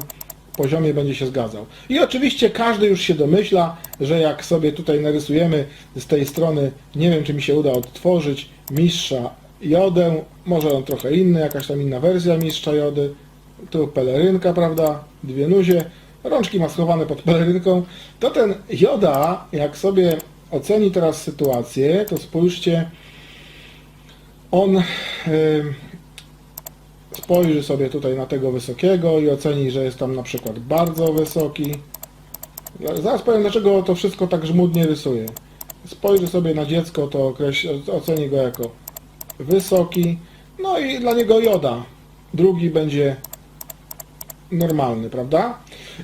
[SPEAKER 1] poziomie będzie się zgadzał. I oczywiście każdy już się domyśla, że jak sobie tutaj narysujemy z tej strony, nie wiem, czy mi się uda odtworzyć, mistrza Jodę, może on trochę inny, jakaś tam inna wersja mistrza Jody, tu pelerynka, prawda, 2 nuzie, rączki ma schowane pod pelerynką, to ten Joda, jak sobie oceni teraz sytuację, to spójrzcie, on spojrzy sobie tutaj na tego wysokiego i oceni, że jest tam na przykład bardzo wysoki. Zaraz powiem, dlaczego to wszystko tak żmudnie rysuje. Spojrzy sobie na dziecko, to oceni go jako wysoki, no i dla niego Joda. Drugi będzie normalny, prawda?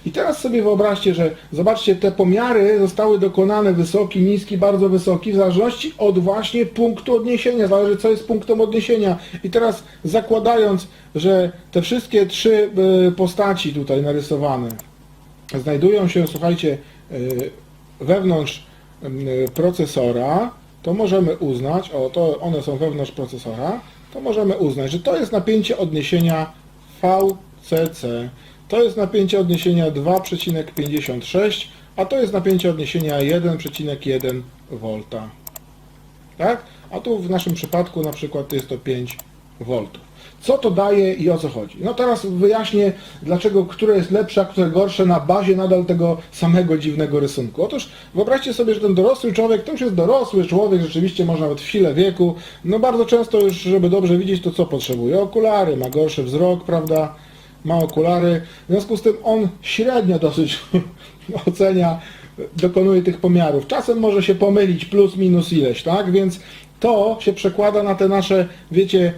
[SPEAKER 1] I teraz sobie wyobraźcie, że zobaczcie, te pomiary zostały dokonane wysoki, niski, bardzo wysoki, w zależności od właśnie punktu odniesienia, zależy co jest punktem odniesienia. I teraz zakładając, że te wszystkie 3 postaci tutaj narysowane znajdują się, słuchajcie, wewnątrz procesora, to możemy uznać, to one są wewnątrz procesora, to możemy uznać, że to jest napięcie odniesienia VCC. To jest napięcie odniesienia 2,56, a to jest napięcie odniesienia 1,1 V. Tak? A tu w naszym przypadku na przykład jest to 5 V. Co to daje i o co chodzi? No teraz wyjaśnię, dlaczego, które jest lepsze, a które gorsze na bazie nadal tego samego dziwnego rysunku. Otóż wyobraźcie sobie, że ten dorosły człowiek, to już jest dorosły człowiek, rzeczywiście może nawet w sile wieku, no bardzo często już, żeby dobrze widzieć, to co potrzebuje? Okulary, ma gorszy wzrok, prawda? Ma okulary, w związku z tym on średnio dosyć ocenia, dokonuje tych pomiarów. Czasem może się pomylić plus, minus ileś, tak? Więc to się przekłada na te nasze, wiecie,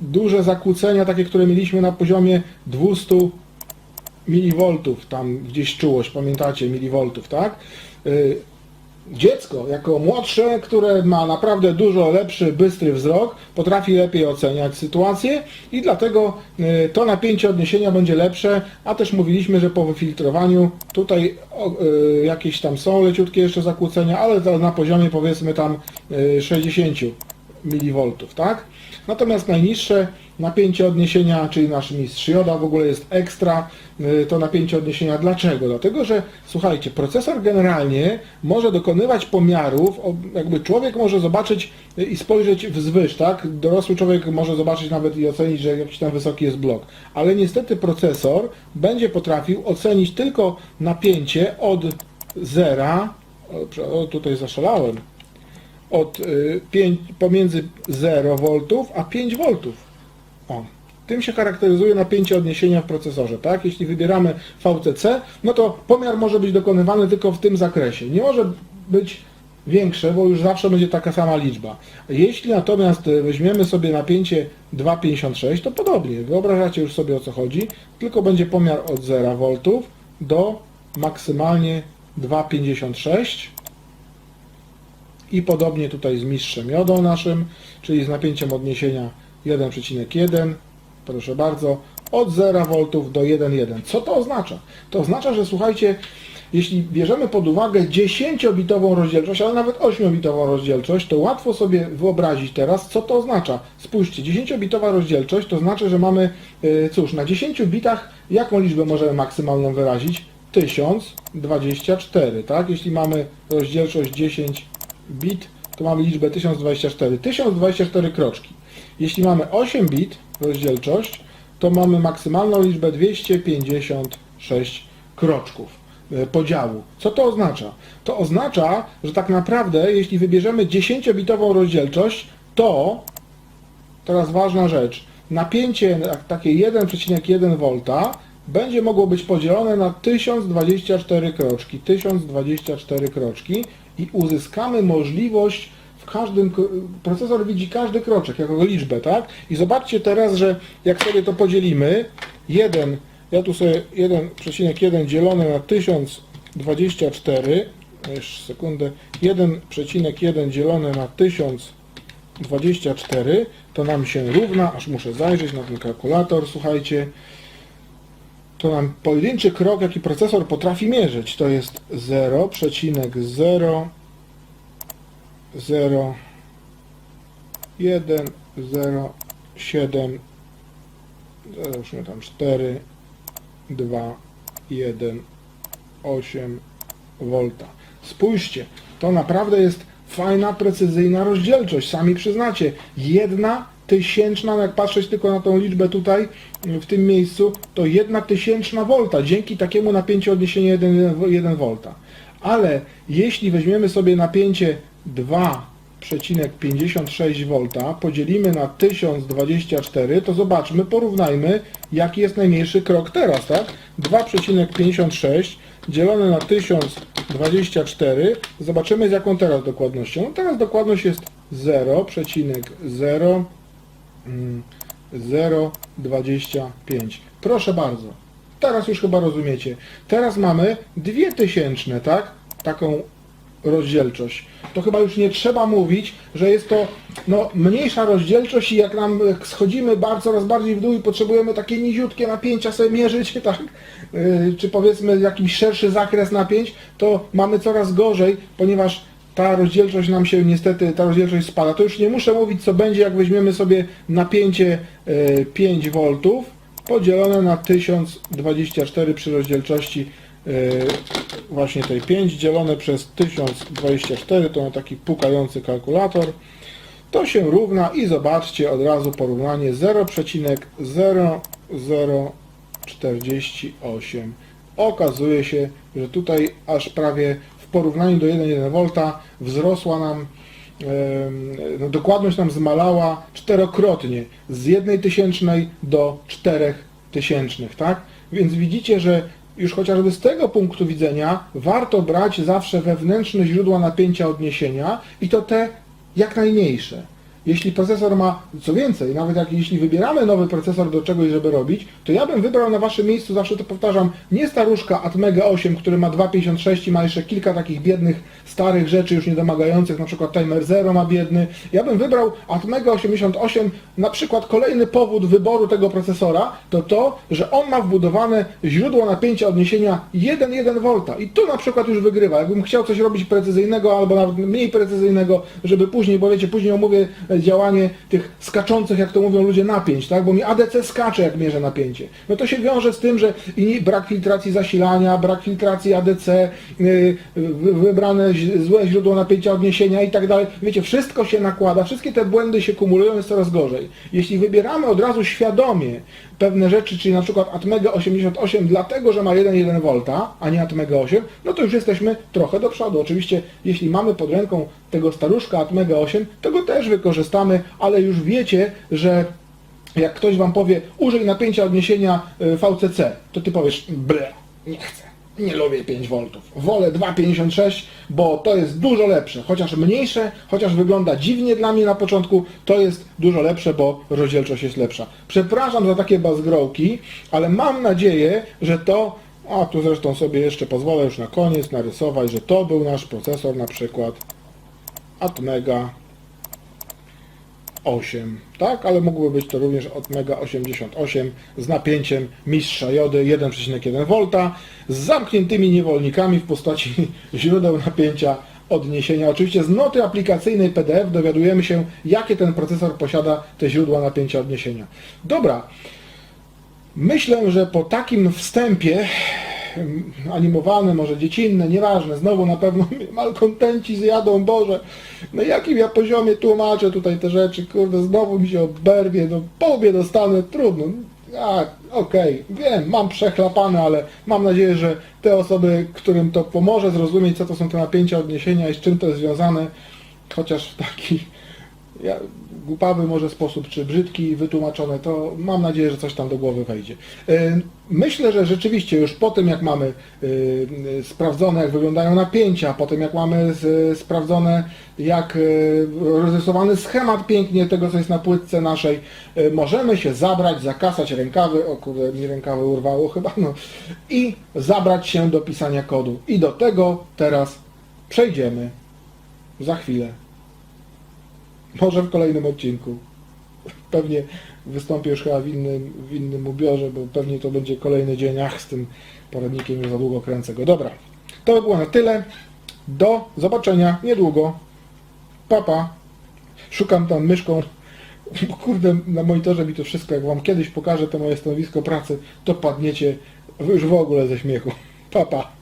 [SPEAKER 1] duże zakłócenia, takie, które mieliśmy na poziomie 200 mV, tam gdzieś czułość, pamiętacie, milivoltów, tak? Dziecko, jako młodsze, które ma naprawdę dużo lepszy, bystry wzrok, potrafi lepiej oceniać sytuację i dlatego to napięcie odniesienia będzie lepsze, a też mówiliśmy, że po wyfiltrowaniu tutaj jakieś tam są leciutkie jeszcze zakłócenia, ale na poziomie powiedzmy tam 60 mV, tak? Natomiast najniższe napięcie odniesienia, czyli nasz mistrz Joda w ogóle jest ekstra, to napięcie odniesienia. Dlaczego? Dlatego, że słuchajcie, procesor generalnie może dokonywać pomiarów, jakby człowiek może zobaczyć i spojrzeć wzwyż, tak? Dorosły człowiek może zobaczyć nawet i ocenić, że jakiś tam wysoki jest blok. Ale niestety procesor będzie potrafił ocenić tylko napięcie od 0, tutaj zaszalałem, pomiędzy 0 V a 5 V. O, tym się charakteryzuje napięcie odniesienia w procesorze, tak? Jeśli wybieramy VCC, no to pomiar może być dokonywany tylko w tym zakresie. Nie może być większe, bo już zawsze będzie taka sama liczba. Jeśli natomiast weźmiemy sobie napięcie 2,56, to podobnie. Wyobrażacie już sobie, o co chodzi, tylko będzie pomiar od 0 V do maksymalnie 2,56. I podobnie tutaj z mistrzem jodą naszym, czyli z napięciem odniesienia 1,1, proszę bardzo, od 0 V do 1,1. Co to oznacza? To oznacza, że słuchajcie, jeśli bierzemy pod uwagę 10-bitową rozdzielczość, ale nawet 8-bitową rozdzielczość, to łatwo sobie wyobrazić teraz, co to oznacza. Spójrzcie, 10-bitowa rozdzielczość to znaczy, że mamy, cóż, na 10 bitach jaką liczbę możemy maksymalną wyrazić? 1024, tak? Jeśli mamy rozdzielczość 10 bit, to mamy liczbę 1024. 1024 kroczki. Jeśli mamy 8 bit rozdzielczość, to mamy maksymalną liczbę 256 kroczków podziału. Co to oznacza? To oznacza, że tak naprawdę, jeśli wybierzemy 10-bitową rozdzielczość, to, teraz ważna rzecz, napięcie takie 1,1 V będzie mogło być podzielone na 1024 kroczki. 1024 kroczki i uzyskamy możliwość, w każdym, procesor widzi każdy kroczek jako liczbę, tak? I zobaczcie teraz, że jak sobie to podzielimy, ja tu sobie 1,1 dzielone na 1024, jeszcze sekundę, 1,1 dzielone na 1024, to nam się równa, aż muszę zajrzeć na ten kalkulator, słuchajcie, to nam pojedynczy krok, jaki procesor potrafi mierzyć, to jest 0,00107, załóżmy tam 4, 2, 1, 8 V. Spójrzcie, to naprawdę jest fajna, precyzyjna rozdzielczość, sami przyznacie. 1/1000, jak patrzeć tylko na tą liczbę tutaj, w tym miejscu, to 1/1000 V, dzięki takiemu napięciu odniesienia 1 V. Ale jeśli weźmiemy sobie napięcie 2,56 V, podzielimy na 1024, to zobaczmy, porównajmy, jaki jest najmniejszy krok teraz, tak? 2,56 dzielone na 1024, zobaczymy z jaką teraz dokładnością. No teraz dokładność jest 0,025. Proszę bardzo, teraz już chyba rozumiecie. Teraz mamy 2000, tak? Taką rozdzielczość. To chyba już nie trzeba mówić, że jest to mniejsza rozdzielczość i jak schodzimy coraz bardziej w dół i potrzebujemy takie niziutkie napięcia sobie mierzyć, tak? Czy powiedzmy jakiś szerszy zakres napięć, to mamy coraz gorzej, ponieważ ta rozdzielczość nam się niestety, ta rozdzielczość spada. To już nie muszę mówić, co będzie, jak weźmiemy sobie napięcie 5 V podzielone na 1024 przy rozdzielczości właśnie tej 5 dzielone przez 1024, to na taki pukający kalkulator, to się równa i zobaczcie od razu porównanie 0,0048. Okazuje się, że tutaj aż prawie w porównaniu do 1,1 V wzrosła nam, dokładność nam zmalała czterokrotnie, z 1/1000 do 4000, tak? Więc widzicie, że już chociażby z tego punktu widzenia warto brać zawsze wewnętrzne źródła napięcia odniesienia i to te jak najmniejsze. Jeśli procesor ma, co więcej, nawet jeśli wybieramy nowy procesor do czegoś, żeby robić, to ja bym wybrał na waszym miejscu, zawsze to powtarzam, nie staruszka Atmega 8, który ma 2,56 i ma jeszcze kilka takich biednych, starych rzeczy już niedomagających, na przykład Timer Zero ma biedny. Ja bym wybrał Atmega 88, na przykład kolejny powód wyboru tego procesora, to, że on ma wbudowane źródło napięcia odniesienia 1,1 V i tu na przykład już wygrywa. Jakbym chciał coś robić precyzyjnego albo nawet mniej precyzyjnego, żeby później, bo wiecie, później omówię działanie tych skaczących, jak to mówią ludzie, napięć, tak? Bo mi ADC skacze, jak mierzę napięcie. No to się wiąże z tym, że brak filtracji zasilania, brak filtracji ADC, wybrane złe źródło napięcia odniesienia i tak dalej. Wiecie, wszystko się nakłada, wszystkie te błędy się kumulują, jest coraz gorzej. Jeśli wybieramy od razu świadomie pewne rzeczy, czyli na przykład Atmega 88 dlatego, że ma 1,1 V, a nie Atmega 8, no to już jesteśmy trochę do przodu. Oczywiście, jeśli mamy pod ręką tego staruszka Atmega 8, to go też wykorzystamy, ale już wiecie, że jak ktoś wam powie, użyj napięcia odniesienia VCC, to ty powiesz, ble, nie chcę, nie lubię 5 V, wolę 2,56, bo to jest dużo lepsze, chociaż mniejsze, chociaż wygląda dziwnie dla mnie na początku, to jest dużo lepsze, bo rozdzielczość jest lepsza. Przepraszam za takie bazgrołki, ale mam nadzieję, że to, a tu zresztą sobie jeszcze pozwolę już na koniec narysować, że to był nasz procesor na przykład Atmega 8, tak? Ale mogłoby być to również Atmega 88 z napięciem mistrza jody 1,1 V z zamkniętymi niewolnikami w postaci źródeł napięcia odniesienia. Oczywiście z noty aplikacyjnej PDF dowiadujemy się, jakie ten procesor posiada te źródła napięcia odniesienia. Dobra, myślę, że po takim wstępie animowane, może dziecinne, nieważne, znowu na pewno malkontenci zjadą, Boże, na jakim ja poziomie tłumaczę tutaj te rzeczy, kurde, znowu mi się oberwie, no połowie dostanę, trudno, okej, wiem, mam przechlapane, ale mam nadzieję, że te osoby, którym to pomoże zrozumieć, co to są te napięcia odniesienia i z czym to jest związane, chociaż w taki głupawy może sposób, czy brzydki, wytłumaczone, to mam nadzieję, że coś tam do głowy wejdzie. Myślę, że rzeczywiście już po tym, jak mamy sprawdzone, jak wyglądają napięcia, po tym, jak mamy sprawdzone, jak rozrysowany schemat pięknie tego, co jest na płytce naszej, możemy się zabrać, zakasać rękawy, o kurde, mi rękawy urwało chyba, no, i zabrać się do pisania kodu. I do tego teraz przejdziemy za chwilę. Może w kolejnym odcinku. Pewnie wystąpię już chyba w innym ubiorze, bo pewnie to będzie kolejny dzień. Ach, z tym poradnikiem już za długo kręcę go. Dobra, to by było na tyle. Do zobaczenia niedługo. Pa, pa. Szukam tam myszką. Kurde, na monitorze mi to wszystko. Jak wam kiedyś pokażę to moje stanowisko pracy, to padniecie już w ogóle ze śmiechu. Pa, pa.